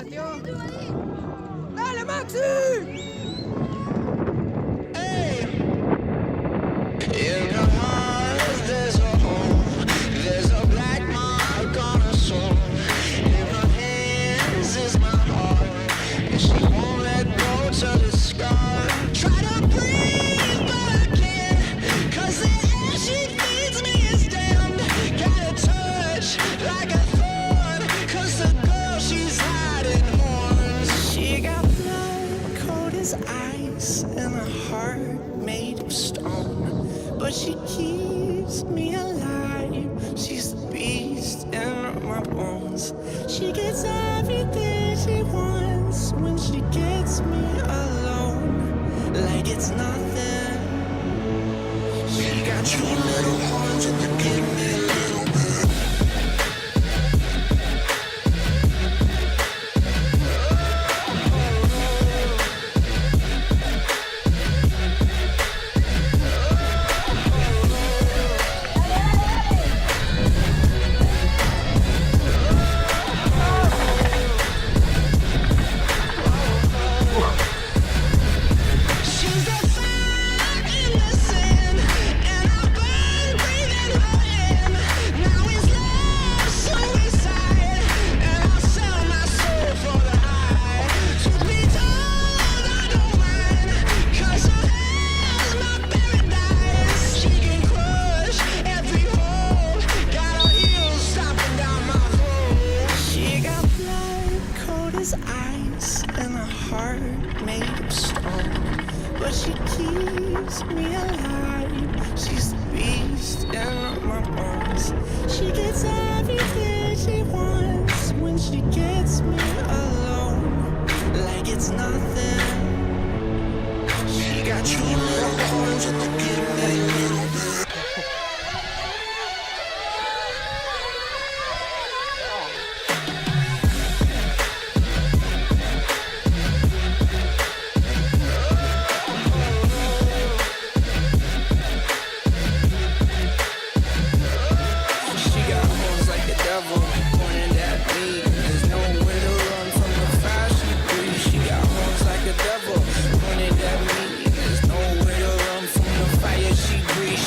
metió. ¡Dale, Maxi! In her heart there's a hole, there's a black mark on her soul. In her hands is my heart, and she won't let go till it's scarred. Try to breathe but I can't, 'cause the air she feeds me is damned. Got a touch like a thorn, 'cause the girl she's hiding mourns. She got blood cold as ice and a heart made of stone, but she keeps me alive. She's the beast in my bones. She gets everything she wants when she gets me alone, like it's nothing. She got two little horns and they give me a little bit. She's a fire in the sand, and I burn breathing her in. Now it's love suicide, and I'll sell my soul for the high. Truth be told, I don't mind, 'cause her hell's my paradise. She can crush every hole, got her heels stomping down my throat. She got blood cold as ice and a heart made of stone, but she keeps me alive. She's the beast in my bones. She gets everything she wants when she gets me alone, like it's nothing. She got two little horns and they give me a little bit. She got horns like the devil pointed at me. There's nowhere to run from the fire she breathes. She got horns like the devil pointed at me. There's nowhere to run from the fire she breathes.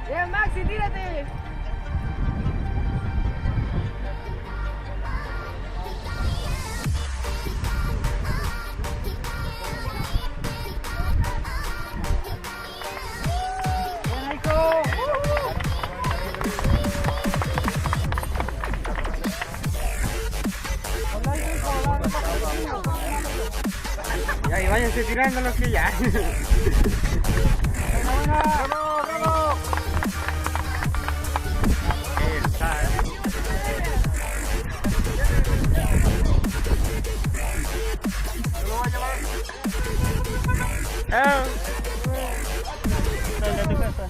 Bien, Maxi, tírate. Ya, y váyanse tirando los que ya. ¡Vamos! ¿Dónde tu casa?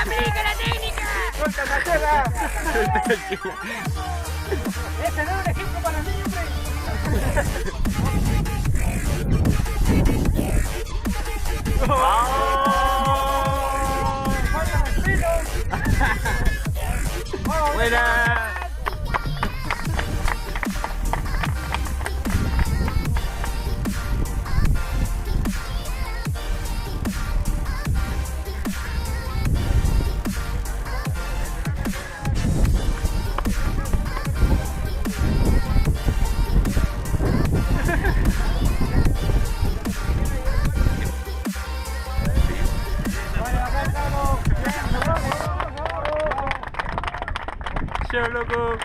¡Aplica la técnica! ¡Suelta la tierra! Ese no es un ejemplo para mí, hombre. ¡Buena! ¡Chao, loco!